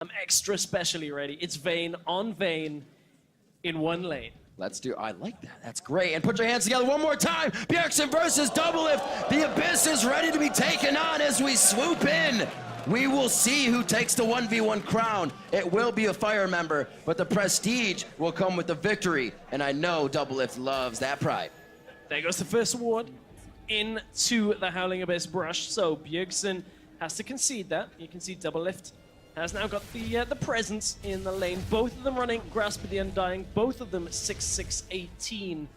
I'm extra specially ready. It's Vayne on Vayne in one lane. Let's do, I like that, that's great. And put your hands together one more time. Bjergsen versus Doublelift. The Abyss is ready to be taken on as we swoop in. We will see who takes the 1v1 crown. It will be a Fire member, but the prestige will come with the victory. And I know Doublelift loves that pride. There goes the first award into the Howling Abyss brush. So Bjergsen has to concede that. You can see Doublelift has now got the presence in the lane. Both of them running Grasp of the Undying. Both of them 6-6-18.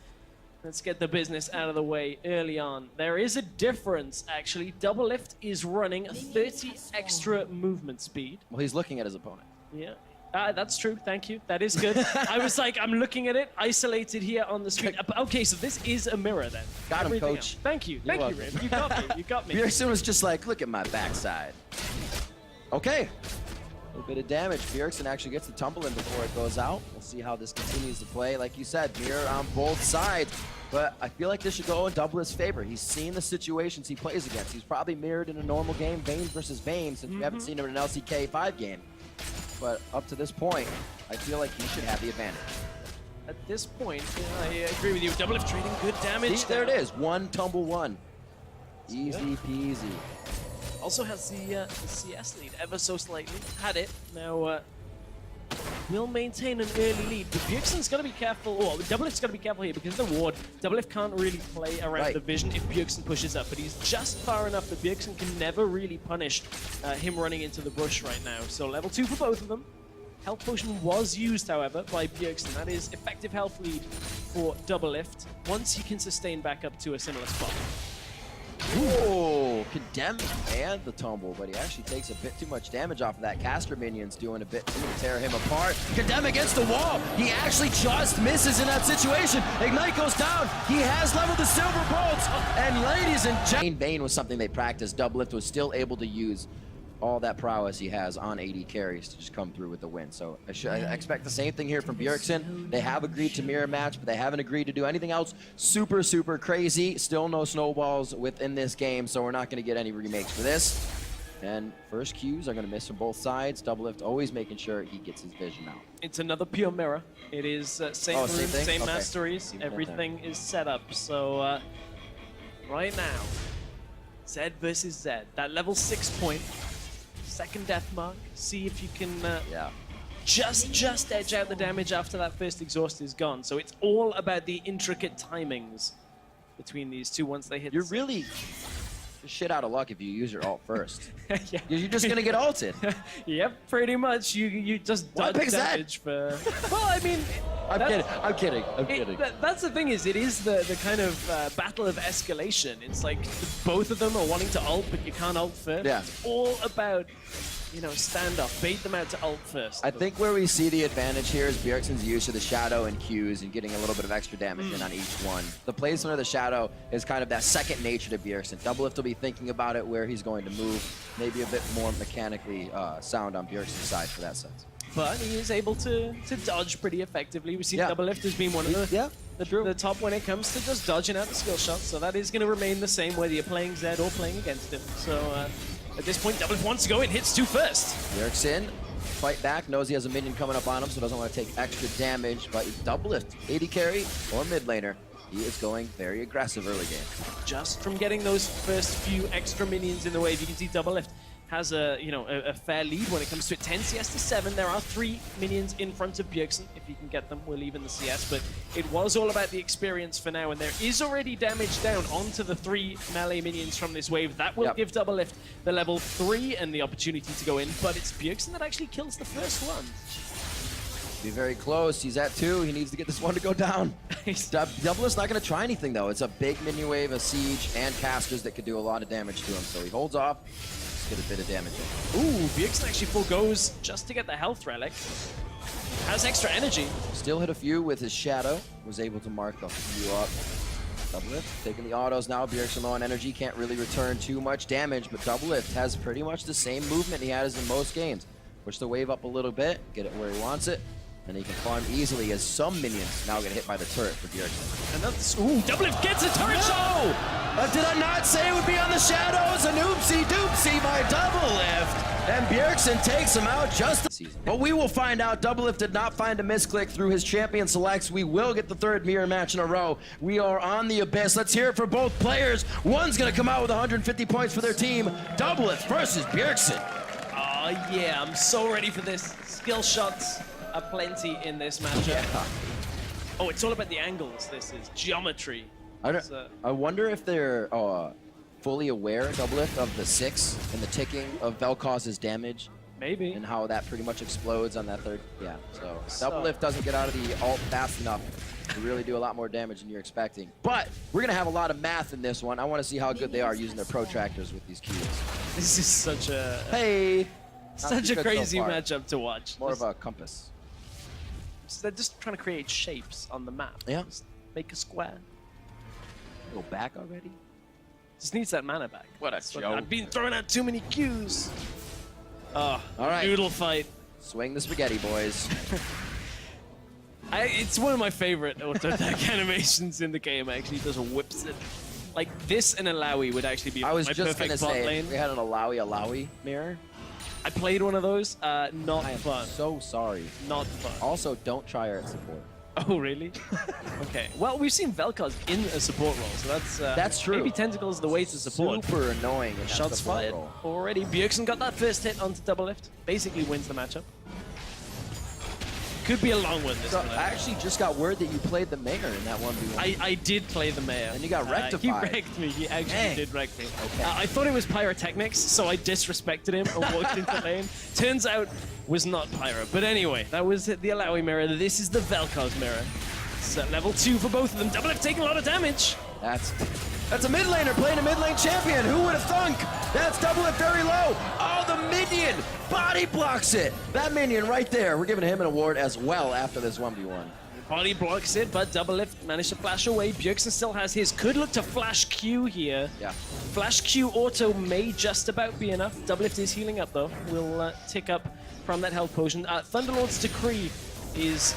Let's get the business out of the way early on. There is a difference, actually. Doublelift is running 30 extra movement speed. Well, he's looking at his opponent. Yeah. That's true, thank you. That is good. I was like, I'm looking at it, isolated here on the screen. Okay, so this is a mirror then. Got him, Everything coach. else. Thank you, You're thank you, Rim. You got me, you got me. Bjergsen was just like, look at my backside. Okay. A little bit of damage. Bjergsen actually gets the tumble in before it goes out. We'll see how this continues to play. Like you said, mirror on both sides. But I feel like this should go in Doublelift's favor. He's seen the situations he plays against. He's probably mirrored in a normal game, Vayne versus Vayne, since we haven't seen him in an LCK 5 game. But up to this point, I feel like he should have the advantage. At this point, I agree with you. Doublelift trading good damage. See, there it is. One tumble one. Easy peasy. Also has the CS lead ever so slightly. Had it. Now will maintain an early lead. But Bjergsen's got to be careful. Or Doublelift's got to be careful here because of the ward. Doublelift can't really play around the vision if Bjergsen pushes up. But he's just far enough that Bjergsen can never really punish him running into the bush right now. So level 2 for both of them. Health potion was used, however, by Bjergsen. That is effective health lead for Doublelift once he can sustain back up to a similar spot. Ooh, condemn and the tumble, but he actually takes a bit too much damage off of that. Caster minion's doing a bit to tear him apart. Condemn against the wall. He actually just misses in that situation. Ignite goes down. He has leveled the silver bolts. And ladies and gentlemen, Vayne was something they practiced. Doublelift was still able to use all that prowess he has on AD carries to just come through with the win. So I expect the same thing here from Bjergsen. They have agreed to mirror match, but they haven't agreed to do anything else super, super crazy. Still no snowballs within this game, so we're not going to get any remakes for this. And first Qs are going to miss from both sides. Doublelift always making sure he gets his vision out. It's another pure mirror. It is same room, same masteries. Everything is set up. So right now, Zed versus Zed. That level 6 point. Second death mark. See if you can just edge out the damage after that first exhaust is gone. So it's all about the intricate timings between these two once they hit. You're really shit out of luck if you use your ult first. Yeah. You're just gonna get ulted. Yep, pretty much. You just dodge damage for. Well, I mean. I'm kidding. That's the thing is, it is the kind of battle of escalation. It's like both of them are wanting to ult, but you can't ult first. Yeah. It's all about, you know, standoff. Bait them out to ult first. I think where we see the advantage here is Bjergsen's use of the Shadow and Qs and getting a little bit of extra damage in on each one. The placement of the Shadow is kind of that second nature to Bjergsen. Doublelift will be thinking about it where he's going to move, maybe a bit more mechanically sound on Bjergsen's side for that sense. But he is able to dodge pretty effectively. We've seen Doublelift has been one of the top when it comes to just dodging out the skill shots. So that is going to remain the same whether you're playing Zed or playing against him. So at this point, Doublelift wants to go in, hits 2 first. Bjergsen, fight back, knows he has a minion coming up on him, so doesn't want to take extra damage. But Doublelift, AD carry or mid laner, he is going very aggressive early game. Just from getting those first few extra minions in the wave, you can see Doublelift has a fair lead when it comes to it. 10 CS to 7. There are 3 minions in front of Bjergsen. If he can get them, we'll even the CS. But it was all about the experience for now. And there is already damage down onto the 3 melee minions from this wave. That will give Doublelift the level 3 and the opportunity to go in. But it's Bjergsen that actually kills the first one. Be very close. He's at 2. He needs to get this one to go down. Doublelift's not going to try anything, though. It's a big minion wave, a siege, and casters that could do a lot of damage to him. So he holds off. Get a bit of damage in. Ooh, Bjergsen actually foregoes just to get the health relic. Has extra energy. Still hit a few with his Shadow. Was able to mark the few up. Doublelift taking the autos now. Bjergsen low on energy. Can't really return too much damage, but Doublelift has pretty much the same movement he has in most games. Push the wave up a little bit, get it where he wants it, and he can farm easily as some minions now get hit by the turret for Bjergsen. And that's, ooh, Doublelift gets a turret shot! Did I not say it would be on the Shadows? An oopsie doopsie by Doublelift. and Bjergsen takes him out just this season. But we will find out. Doublelift did not find a misclick through his champion selects. We will get the third mirror match in a row. We are on the abyss. Let's hear it for both players. One's gonna come out with 150 points for their team. Doublelift versus Bjergsen. Oh yeah, I'm so ready for this. Skill shots are plenty in this matchup. Yeah. Oh, it's all about the angles. This is geometry. I wonder if they're fully aware, Doublelift, of the 6 and the ticking of Vel'Koz's damage Maybe. and how that pretty much explodes on that third. Yeah, so Doublelift doesn't get out of the ult fast enough to really do a lot more damage than you're expecting. But we're going to have a lot of math in this one. I want to see how good they are using their protractors with these Qs. This is such a Not too good crazy so far. matchup to watch. More of a compass. They're just trying to create shapes on the map. Yeah. Just make a square. Go back already? Just needs that mana back. What a That's joke. I've been throwing out too many Qs. Oh, All right. noodle fight. Swing the spaghetti, boys. It's one of my favorite auto attack animations in the game. Actually, just whips it. Like this and Alawi would actually be I was my just perfect gonna bot say, lane. we had an Alawi mirror. I played one of those. Not I am fun. so sorry. Not fun. Also, don't try her at support. Oh, really? Okay. Well, we've seen Vel'Koz in a support role, so That's true. Maybe Tentacle's the way to support. Super annoying. In that Shots support fired role. already. Bjergsen got that first hit onto Doublelift. Basically wins the matchup. Could be a long one this So one. I actually just got word that you played the mayor in that 1v1. I did play the mayor. And you got He rectified. wrecked me. He actually Dang. did wreck me. Okay. I thought it was pyrotechnics, so I disrespected him and walked into lane. Turns out, was not pyro. But anyway, that was the Alawi mirror. This is the Vel'Koz mirror. It's at level 2 for both of them. Doublelift taking a lot of damage. That's a mid laner playing a mid lane champion. Who would have thunk? That's Doublelift very low. Oh, the minion body blocks it. That minion right there. We're giving him an award as well after this 1v1. Body blocks it, but Doublelift managed to flash away. Bjergsen still has his. Could look to flash Q here. Yeah. Flash Q auto may just about be enough. Doublelift is healing up though. Will tick up from that health potion. Thunderlord's Decree is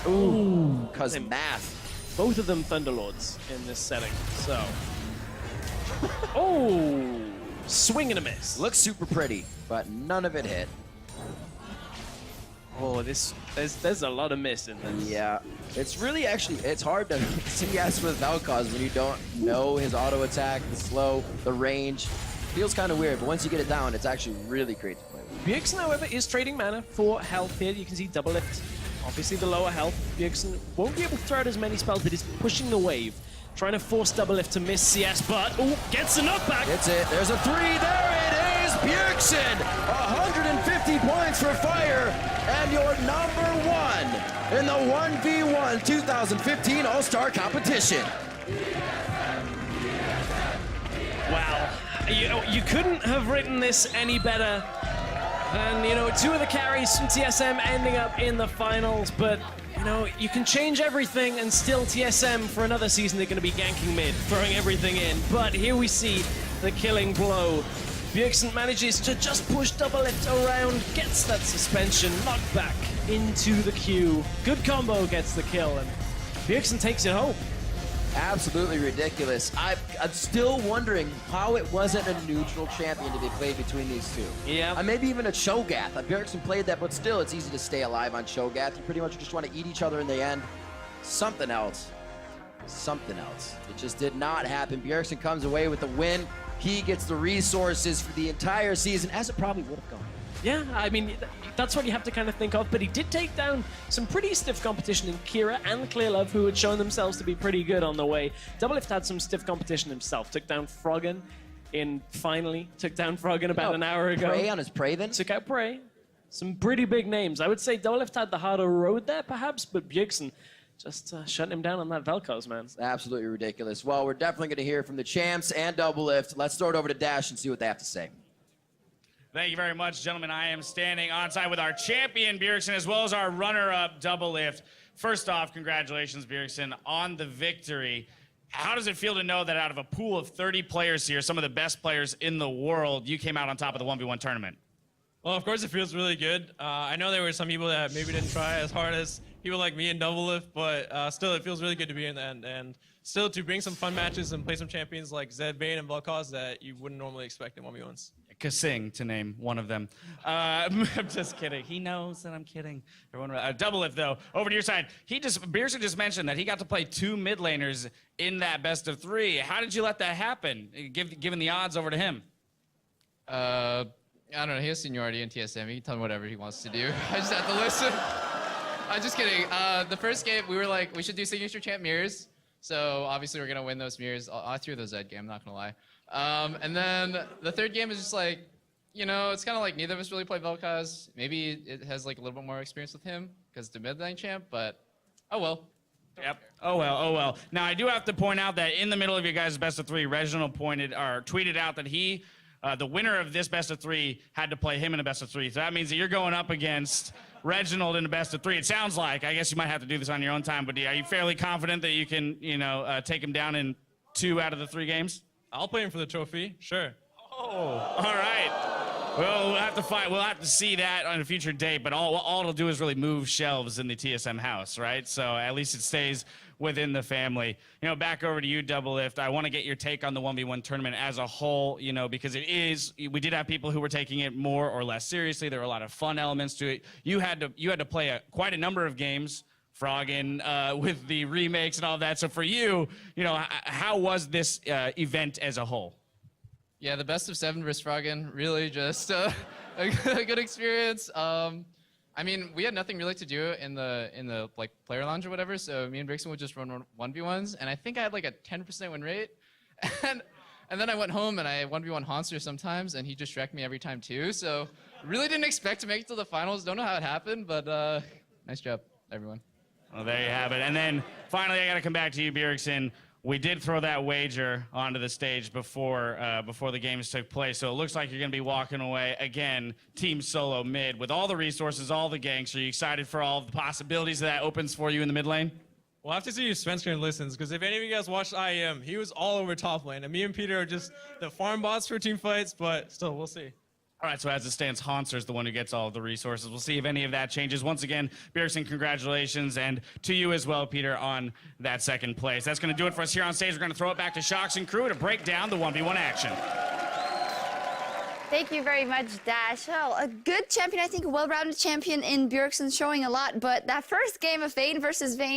Because math. both of them Thunderlords in this setting. So, oh, swing and a miss. Looks super pretty, but none of it hit. Oh, there's a lot of miss in this. Yeah, it's really it's hard to CS with Vel'Koz when you don't know his auto attack, the slow, the range. Feels kind of weird, but once you get it down, it's actually really great to play with. Bjergsen, however, is trading mana for health here. You can see Doublelift, obviously the lower health. Bjergsen won't be able to throw out as many spells, but is pushing the wave. Trying to force Doublelift to miss CS, but gets a knockback. It's it. There's a 3. There it is. Bjergsen, 150 points for Fire, and your number 1 in the 1v1 2015 All-Star competition. Wow. You couldn't have written this any better than, 2 of the carries from TSM ending up in the finals, but you can change everything and still TSM for another season they're going to be ganking mid, throwing everything in. But here we see the killing blow. Bjergsen manages to just push Doublelift around, gets that suspension, knocked back into the queue. Good combo gets the kill, and Bjergsen takes it home. Absolutely ridiculous. I'm still wondering how it wasn't a neutral champion to be played between these two. Yeah. Maybe even a Cho'Gath. Bjergsen played that, but still, it's easy to stay alive on Cho'Gath. You pretty much just want to eat each other in the end. Something else. Something else. It just did not happen. Bjergsen comes away with the win. He gets the resources for the entire season, as it probably would have gone. Yeah, I mean, that's what you have to kind of think of, but he did take down some pretty stiff competition in Kira and Clearlove, who had shown themselves to be pretty good on the way. Doublelift had some stiff competition himself, took down Froggen took down Froggen about an hour ago. Prey on his Prey then? Took out Prey. Some pretty big names. I would say Doublelift had the harder road there, perhaps, but Bjergsen just shutting him down on that Vel'Koz, man. Absolutely ridiculous. Well, we're definitely going to hear from the champs and Doublelift. Let's throw it over to Dash and see what they have to say. Thank you very much, gentlemen. I am standing on side with our champion, Bjergsen, as well as our runner-up, Doublelift. First off, congratulations, Bjergsen, on the victory. How does it feel to know that out of a pool of 30 players here, some of the best players in the world, you came out on top of the 1v1 tournament? Well, of course, it feels really good. I know there were some people that maybe didn't try as hard as people like me and Doublelift, but still, it feels really good to be in the end. And still, to bring some fun matches and play some champions like Zed, Vayne, and Vel'Koz that you wouldn't normally expect in 1v1s. Kasing, to name one of them. I'm just kidding. He knows that I'm kidding. Everyone, Doublelift, though, over to your side. Bjergsen just mentioned that he got to play 2 mid laners in that best of 3. How did you let that happen, given the odds over to him? I don't know. He has seniority in TSM. He can tell me whatever he wants to do. I just have to listen. I'm just kidding. The first game, we were like, we should do signature champ mirrors. So obviously we're gonna win those mirrors. I threw those Zed game, I'm not gonna lie. And then the third game is just like, you know, it's kind of like neither of us really play Vel'Koz. Maybe it has like a little bit more experience with him because it's a mid lane champ, but oh well. Yep. Oh well. Now I do have to point out that in the middle of your guys' best of 3, Reginald tweeted out that he, the winner of this best of 3, had to play him in a best of 3. So that means that you're going up against Reginald in a best of 3. It sounds like. I guess you might have to do this on your own time, but are you fairly confident that you can, take him down in 2 out of the 3 games? I'll play him for the trophy, sure. Oh, all right. Well, we'll have to fight. We'll have to see that on a future date. But all it'll do is really move shelves in the TSM house, right? So at least it stays within the family. Back over to you, Doublelift. I want to get your take on the 1v1 tournament as a whole. Because we did have people who were taking it more or less seriously. There were a lot of fun elements to it. You had to play quite a number of games. Froggen with the remakes and all that. So for you, how was this event as a whole? Yeah, the best of 7 versus Froggen, really just a good experience. I mean, we had nothing really to do in the like player lounge or whatever, so me and Bjergsen would just run 1v1s, and I think I had like a 10% win rate. And then I went home and I 1v1 Hanser sometimes, and he just wrecked me every time too. So really didn't expect to make it to the finals. Don't know how it happened, but nice job, everyone. Well, there you have it. And then finally, I got to come back to you, Bjergsen. We did throw that wager onto the stage before the games took place, so it looks like you're going to be walking away again, team solo mid, with all the resources, all the ganks. Are you excited for all the possibilities that opens for you in the mid lane? We'll have to see if Svenskeren listens, because if any of you guys watched IEM, he was all over top lane, and me and Peter are just the farm bots for team fights, but still, we'll see. All right, so as it stands, Hanser is the one who gets all of the resources. We'll see if any of that changes. Once again, Bjergsen, congratulations, and to you as well, Peter, on that 2nd place. That's going to do it for us here on stage. We're going to throw it back to Sjokz and crew to break down the 1v1 action. Thank you very much, Dash. Well, a good champion, I think, a well-rounded champion in Bjergsen, showing a lot, but that first game of Vayne versus Vayne